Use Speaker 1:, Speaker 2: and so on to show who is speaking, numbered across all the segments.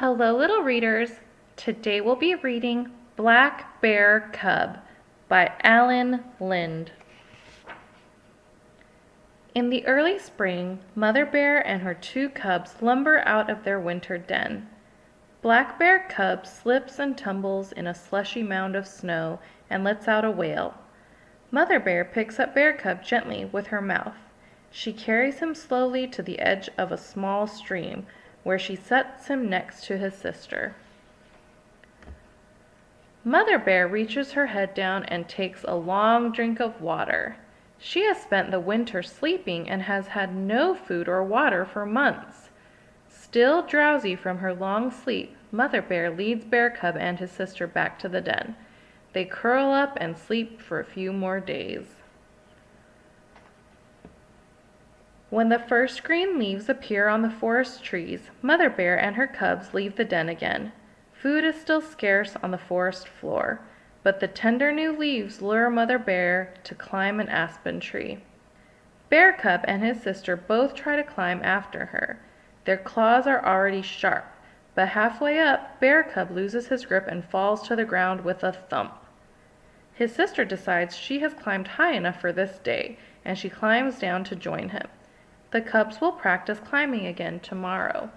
Speaker 1: Hello, little readers. Today we'll be reading Black Bear Cub by Alan Lind. In the early spring, Mother Bear and her two cubs lumber out of their winter den. Black Bear Cub slips and tumbles in a slushy mound of snow and lets out a wail. Mother Bear picks up Bear Cub gently with her mouth. She carries him slowly to the edge of a small stream, where she sets him next to his sister. Mother Bear reaches her head down and takes a long drink of water. She has spent the winter sleeping and has had no food or water for months. Still drowsy from her long sleep, Mother Bear leads Bear Cub and his sister back to the den. They curl up and sleep for a few more days. When the first green leaves appear on the forest trees, Mother Bear and her cubs leave the den again. Food is still scarce on the forest floor, but the tender new leaves lure Mother Bear to climb an aspen tree. Bear Cub and his sister both try to climb after her. Their claws are already sharp, but halfway up, Bear Cub loses his grip and falls to the ground with a thump. His sister decides she has climbed high enough for this day, and she climbs down to join him. The cubs will practice climbing again tomorrow.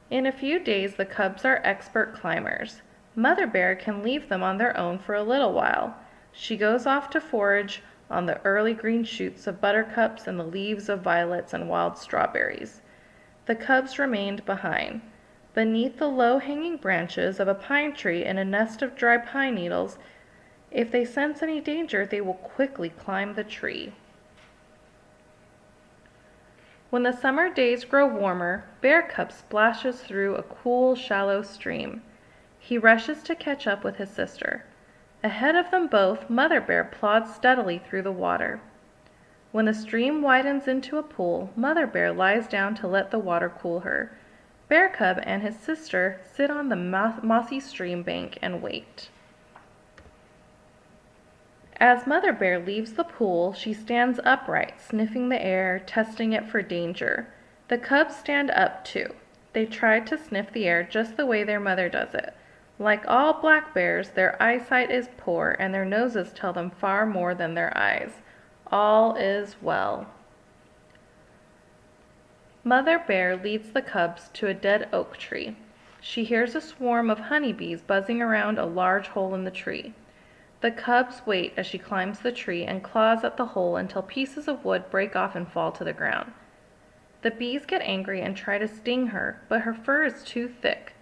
Speaker 1: In a few days, the cubs are expert climbers. Mother Bear can leave them on their own for a little while. She goes off to forage on the early green shoots of buttercups and the leaves of violets and wild strawberries. The cubs remained behind. Beneath the low-hanging branches of a pine tree in a nest of dry pine needles, if they sense any danger, they will quickly climb the tree. When the summer days grow warmer, Bear Cub splashes through a cool, shallow stream. He rushes to catch up with his sister. Ahead of them both, Mother Bear plods steadily through the water. When the stream widens into a pool, Mother Bear lies down to let the water cool her. Bear Cub and his sister sit on the mossy stream bank and wait. As Mother Bear leaves the pool, she stands upright, sniffing the air, testing it for danger. The cubs stand up too. They try to sniff the air just the way their mother does it. Like all black bears, their eyesight is poor, and their noses tell them far more than their eyes. All is well. Mother Bear leads the cubs to a dead oak tree. She hears a swarm of honeybees buzzing around a large hole in the tree. The cubs wait as she climbs the tree and claws at the hole until pieces of wood break off and fall to the ground. The bees get angry and try to sting her, but her fur is too thick.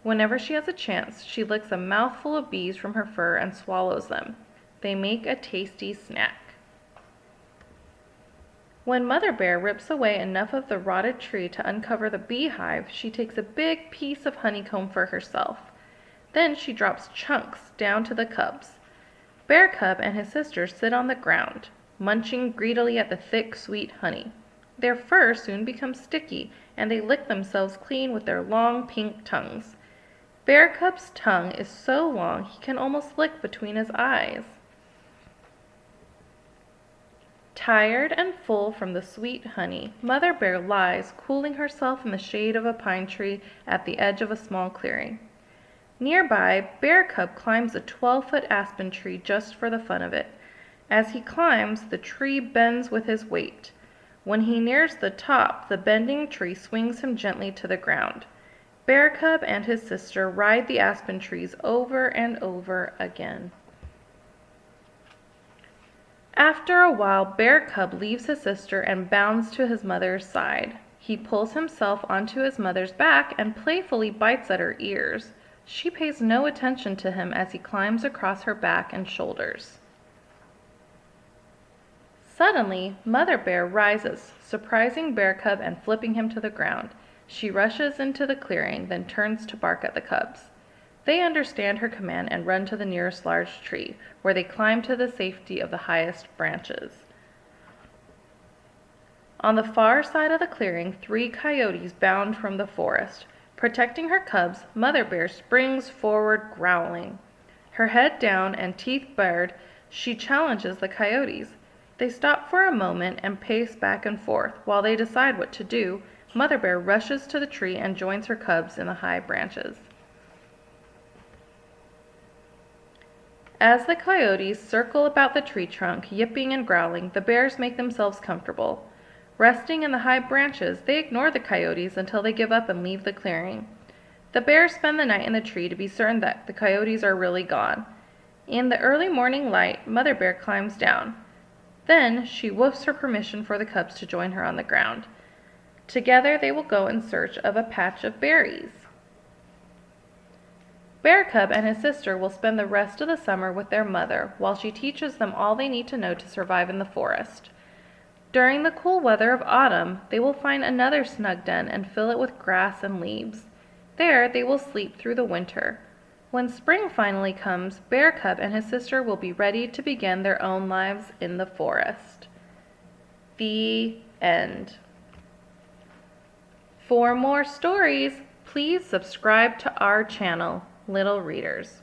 Speaker 1: Whenever she has a chance, she licks a mouthful of bees from her fur and swallows them. They make a tasty snack. When Mother Bear rips away enough of the rotted tree to uncover the beehive, she takes a big piece of honeycomb for herself. Then she drops chunks down to the cubs. Bear Cub and his sister sit on the ground, munching greedily at the thick, sweet honey. Their fur soon becomes sticky, and they lick themselves clean with their long pink tongues. Bear Cub's tongue is so long he can almost lick between his eyes. Tired and full from the sweet honey, Mother Bear lies, cooling herself in the shade of a pine tree at the edge of a small clearing. Nearby, Bear Cub climbs a 12-foot aspen tree just for the fun of it. As he climbs, the tree bends with his weight. When he nears the top, the bending tree swings him gently to the ground. Bear Cub and his sister ride the aspen trees over and over again. After a while, Bear Cub leaves his sister and bounds to his mother's side. He pulls himself onto his mother's back and playfully bites at her ears. She pays no attention to him as he climbs across her back and shoulders. Suddenly, Mother Bear rises, surprising Bear Cub and flipping him to the ground. She rushes into the clearing, then turns to bark at the cubs. They understand her command and run to the nearest large tree, where they climb to the safety of the highest branches. On the far side of the clearing, 3 coyotes bound from the forest. Protecting her cubs, Mother Bear springs forward growling. Her head down and teeth bared, she challenges the coyotes. They stop for a moment and pace back and forth while they decide what to do, Mother Bear rushes to the tree and joins her cubs in the high branches. As the coyotes circle about the tree trunk, yipping and growling, the bears make themselves comfortable. Resting in the high branches, they ignore the coyotes until they give up and leave the clearing. The bears spend the night in the tree to be certain that the coyotes are really gone. In the early morning light, Mother Bear climbs down. Then she woofs her permission for the cubs to join her on the ground. Together they will go in search of a patch of berries. Bear Cub and his sister will spend the rest of the summer with their mother while she teaches them all they need to know to survive in the forest. During the cool weather of autumn, they will find another snug den and fill it with grass and leaves. There they will sleep through the winter. When spring finally comes, Bear Cub and his sister will be ready to begin their own lives in the forest. The end. For more stories, please subscribe to our channel, Little Readers.